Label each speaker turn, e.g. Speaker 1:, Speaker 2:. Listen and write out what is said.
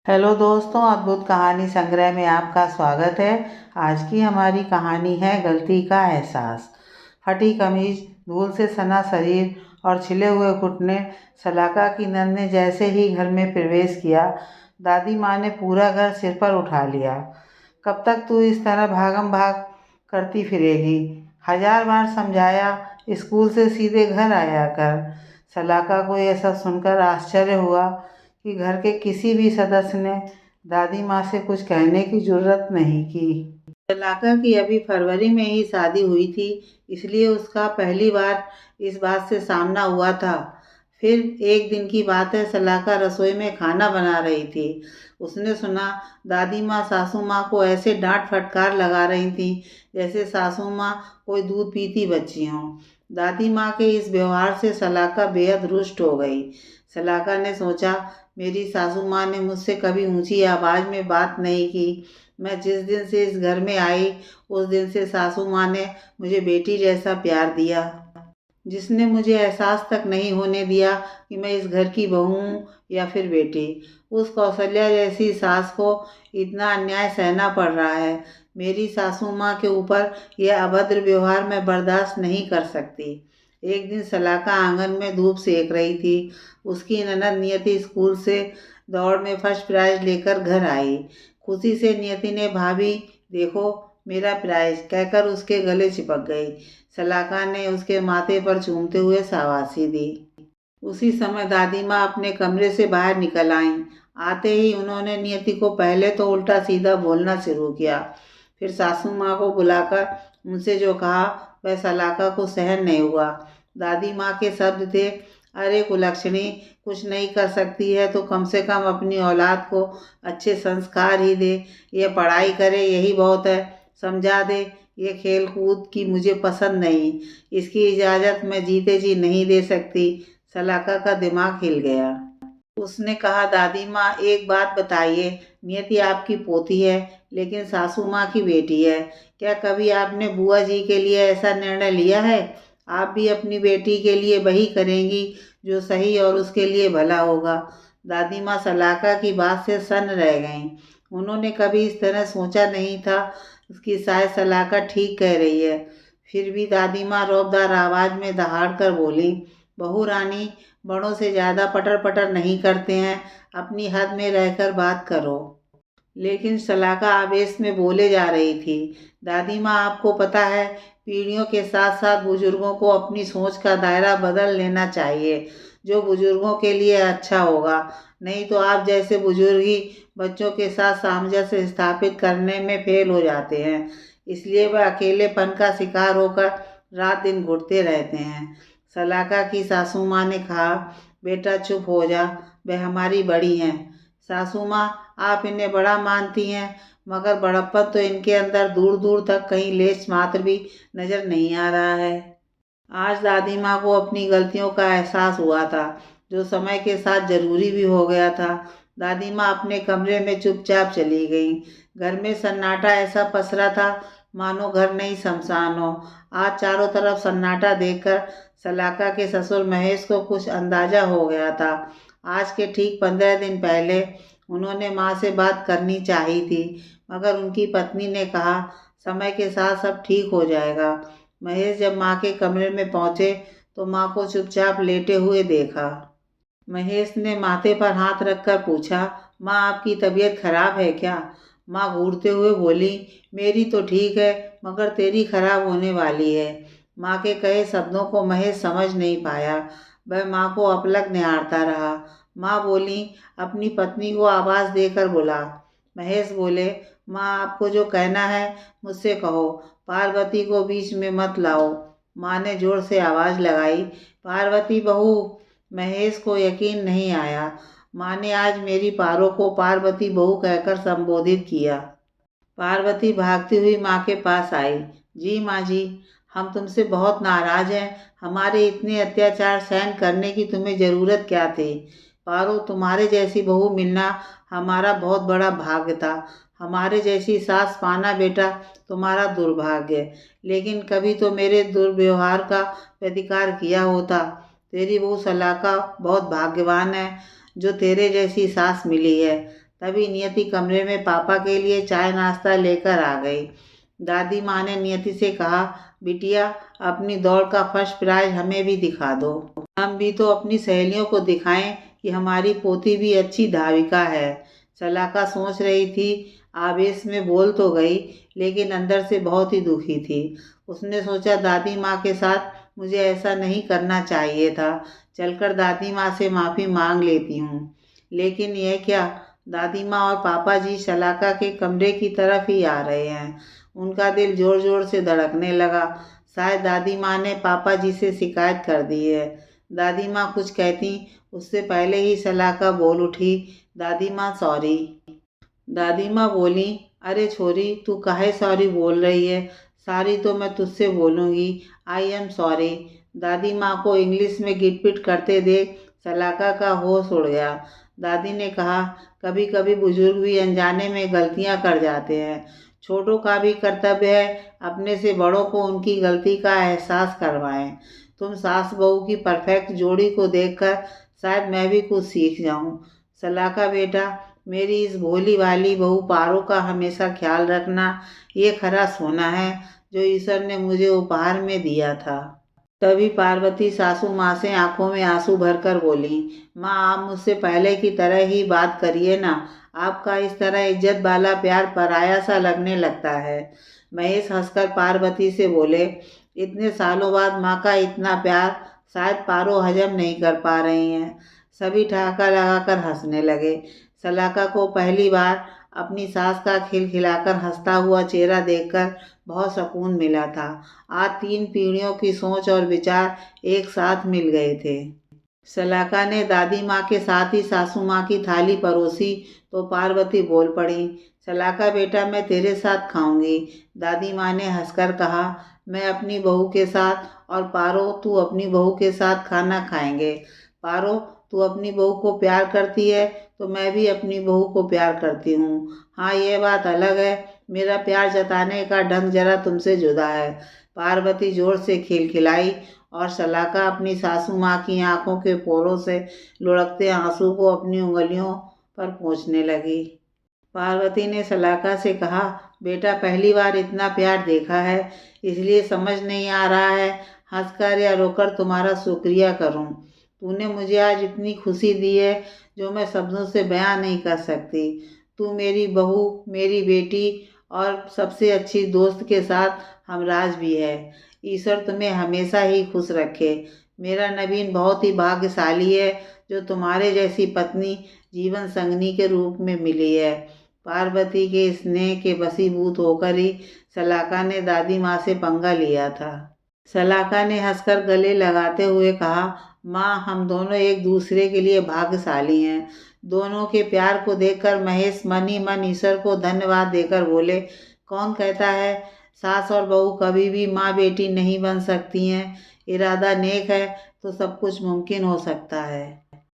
Speaker 1: Hello दोस्तों, अद्भुत कहानी संग्रह में आपका स्वागत है। आज की हमारी कहानी है गलती का एहसास। फटी कमीज, धूल से सना शरीर और छिले हुए घुटने। सलाका की नंद ने जैसे ही घर में प्रवेश किया, दादी माँ ने पूरा घर सिर पर उठा लिया। कब तक तू इस तरह भागम भाग करती फिरेगी? 1000 बार समझाया, स्कूल से सीधे घर आया कर। सलाका को ऐसा सुनकर आश्चर्य हुआ कि घर के किसी भी सदस्य ने दादी माँ से कुछ कहने की जुर्रत नहीं की। सलाका की अभी फरवरी में ही शादी हुई थी, इसलिए उसका पहली बार इस बात से सामना हुआ था। फिर एक दिन की बात है, सलाका रसोई में खाना बना रही थी। उसने सुना दादी माँ सासू माँ को ऐसे डांट फटकार लगा रही थी जैसे सासू माँ कोई दूध पीती बच्ची हों। दादी माँ के इस व्यवहार से सलाका बेहद रुष्ट हो गई। सलाका ने सोचा, मेरी सासू माँ ने मुझसे कभी ऊंची आवाज़ में बात नहीं की। मैं जिस दिन से इस घर में आई, उस दिन से सासू माँ ने मुझे बेटी जैसा प्यार दिया, जिसने मुझे एहसास तक नहीं होने दिया कि मैं इस घर की बहू हूँ या फिर बेटी। उस कौशल्या जैसी सास को इतना अन्याय सहना पड़ रहा है। मेरी सासू माँ के ऊपर यह अभद्र व्यवहार मैं बर्दाश्त नहीं कर सकती। एक दिन सलाका आंगन में धूप सेक रही थी। उसकी ननद नियति स्कूल से दौड़ में फर्स्ट प्राइज लेकर घर आई। खुशी से नियति ने भाभी देखो मेरा प्राइज कहकर उसके गले चिपक गई। सलाका ने उसके माथे पर चूमते हुए शाबाशी दी। उसी समय दादी माँ अपने कमरे से बाहर निकल आईं। आते ही उन्होंने नियति को पहले तो उल्टा सीधा बोलना शुरू किया, फिर सासू माँ को बुलाकर उनसे जो कहा वह सलाका को सहन नहीं हुआ। दादी माँ के शब्द थे, अरे कुलक्षणी, कुछ नहीं कर सकती है तो कम से कम अपनी औलाद को अच्छे संस्कार ही दे। ये पढ़ाई करे यही बहुत है, समझा दे। ये खेल कूद की मुझे पसंद नहीं, इसकी इजाज़त मैं जीते जी नहीं दे सकती। सलाका का दिमाग हिल गया। उसने कहा, दादी माँ एक बात बताइए, नियति आपकी पोती है लेकिन सासू माँ की बेटी है। क्या कभी आपने बुआ जी के लिए ऐसा निर्णय लिया है? आप भी अपनी बेटी के लिए वही करेंगी जो सही और उसके लिए भला होगा। दादी माँ सलाका की बात से सन्न रह गईं। उन्होंने कभी इस तरह सोचा नहीं था कि शायद सलाका ठीक कह रही है। फिर भी दादी माँ रौबदार आवाज़ में दहाड़ कर बोली, बहू रानी, बड़ों से ज़्यादा पटर पटर नहीं करते हैं, अपनी हद में रहकर बात करो। लेकिन सलाका आवेश में बोले जा रही थी, दादी माँ आपको पता है, पीढ़ियों के साथ साथ बुजुर्गों को अपनी सोच का दायरा बदल लेना चाहिए, जो बुजुर्गों के लिए अच्छा होगा। नहीं तो आप जैसे बुजुर्ग ही बच्चों के साथ सामंजस्य स्थापित करने में फेल हो जाते हैं। इसलिए वह अकेलेपन का शिकार होकर रात दिन घुटते रहते हैं। सलाका की सासू माँ ने कहा, बेटा चुप हो जा, वह हमारी बड़ी हैं। सासू माँ, आप इन्हें बड़ा मानती हैं, मगर बड़प्पन तो इनके अंदर दूर दूर तक कहीं लेश मात्र भी नजर नहीं आ रहा है। आज दादी माँ को अपनी गलतियों का एहसास हुआ था, जो समय के साथ जरूरी भी हो गया था। दादी माँ अपने कमरे में चुपचाप चली गई। घर में सन्नाटा ऐसा पसरा था मानो घर नहीं शमशान हो। आज चारों तरफ सन्नाटा देखकर सलाका के ससुर महेश को कुछ अंदाजा हो गया था। आज के ठीक 15 दिन पहले उन्होंने माँ से बात करनी चाहिए थी, मगर उनकी पत्नी ने कहा, समय के साथ सब ठीक हो जाएगा। महेश जब माँ के कमरे में पहुंचे तो माँ को चुपचाप लेटे हुए देखा। महेश ने माथे पर हाथ रखकर पूछा, माँ आपकी तबीयत खराब है क्या? माँ घूरते हुए बोली, मेरी तो ठीक है, मगर तेरी खराब होने वाली है। माँ के कहे शब्दों को महेश समझ नहीं पाया। वह माँ को अपलक निहारता रहा। माँ बोली, अपनी पत्नी को आवाज़ देकर बुला। महेश बोले, माँ आपको जो कहना है मुझसे कहो, पार्वती को बीच में मत लाओ। माँ ने जोर से आवाज़ लगाई, पार्वती बहू। महेश को यकीन नहीं आया। माँ ने आज मेरी पारो को पार्वती बहू कहकर संबोधित किया। पार्वती भागती हुई माँ के पास आई। जी माँ जी, हम तुमसे बहुत नाराज हैं। हमारे इतने अत्याचार सहन करने की तुम्हें ज़रूरत क्या थी? पारो, तुम्हारे जैसी बहू मिलना हमारा बहुत बड़ा भाग्य था। हमारे जैसी सास पाना बेटा तुम्हारा दुर्भाग्य। लेकिन कभी तो मेरे दुर्व्यवहार का प्रतिकार किया होता। तेरी बहू सलाका बहुत भाग्यवान है जो तेरे जैसी सास मिली है। तभी नियति कमरे में पापा के लिए चाय नाश्ता लेकर आ गई। दादी माँ ने नियति से कहा, बिटिया अपनी दौड़ का फर्स्ट प्राइज हमें भी दिखा दो। हम भी तो अपनी सहेलियों को दिखाएं कि हमारी पोती भी अच्छी धाविका है। सलाका सोच रही थी, आवेश में बोल तो गई लेकिन अंदर से बहुत ही दुखी थी। उसने सोचा, दादी माँ के साथ मुझे ऐसा नहीं करना चाहिए था। चलकर दादी माँ से माफ़ी मांग लेती हूँ। लेकिन यह क्या, दादी माँ और पापा जी सलाका के कमरे की तरफ ही आ रहे हैं। उनका दिल जोर जोर से धड़कने लगा। शायद दादी माँ ने पापा जी से शिकायत कर दी है। दादी माँ कुछ कहती उससे पहले ही सलाका बोल उठी, दादी माँ सॉरी। दादी माँ बोली, अरे छोरी तू काहे सॉरी बोल रही है? सॉरी तो मैं तुझसे बोलूँगी, आई एम सॉरी। दादी माँ को इंग्लिश में गिटपिट करते देख सलाका का होश उड़ गया। दादी ने कहा, कभी कभी बुजुर्ग भी अनजाने में गलतियाँ कर जाते हैं। छोटों का भी कर्तव्य है अपने से बड़ों को उनकी गलती का एहसास करवाएं। तुम सास बहू की परफेक्ट जोड़ी को देखकर शायद मैं भी कुछ सीख जाऊं। सलाका बेटा, मेरी इस भोली भाली बहू पारो का हमेशा ख्याल रखना, ये खरा सोना है जो ईश्वर ने मुझे उपहार में दिया था। तभी पार्वती सासू माँ से आंखों में आंसू भरकर बोली, माँ आप मुझसे पहले की तरह ही बात करिए ना। आपका इस तरह इज्जत वाला प्यार पराया सा लगने लगता है। महेश हंसकर पार्वती से बोले, इतने सालों बाद माँ का इतना प्यार शायद पारो हजम नहीं कर पा रही हैं। सभी ठहाका लगाकर हंसने लगे। सलाका को पहली बार अपनी सास का खिलखिलाकर हंसता हुआ चेहरा देखकर बहुत सुकून मिला था। आज 3 पीढ़ियों की सोच और विचार एक साथ मिल गए थे। सलाका ने दादी माँ के साथ ही सासू माँ की थाली परोसी तो पार्वती बोल पड़ी, सलाका बेटा मैं तेरे साथ खाऊंगी। दादी माँ ने हंसकर कहा, मैं अपनी बहू के साथ, और पारो तू अपनी बहू के साथ खाना खाएंगे। पारो तू अपनी बहू को प्यार करती है तो मैं भी अपनी बहू को प्यार करती हूँ। हाँ ये बात अलग है, मेरा प्यार जताने का ढंग जरा तुमसे जुदा है। पार्वती जोर से खिलखिलाई और सलाका अपनी सासू माँ की आंखों के पोरों से लुढ़कते आंसू को अपनी उंगलियों पर पोंछने लगी। पार्वती ने सलाका से कहा, बेटा पहली बार इतना प्यार देखा है इसलिए समझ नहीं आ रहा है हंसकर या रोकर तुम्हारा शुक्रिया करूं। तूने मुझे आज इतनी खुशी दी है जो मैं शब्दों से बयां नहीं कर सकती। तू मेरी बहू, मेरी बेटी और सबसे अच्छी दोस्त के साथ हमराज भी है। ईश्वर तुम्हें हमेशा ही खुश रखे। मेरा नवीन बहुत ही भाग्यशाली है जो तुम्हारे जैसी पत्नी जीवन संगनी के रूप में मिली है। पार्वती के स्नेह के वशीभूत होकर ही सलाका ने दादी माँ से पंगा लिया था। सलाका ने हंसकर गले लगाते हुए कहा, माँ हम दोनों एक दूसरे के लिए भाग्यशाली हैं। दोनों के प्यार को देखकर महेश मन ही मन ईश्वर को धन्यवाद देकर बोले, कौन कहता है सास और बहू कभी भी माँ बेटी नहीं बन सकती हैं। इरादा नेक है तो सब कुछ मुमकिन हो सकता है।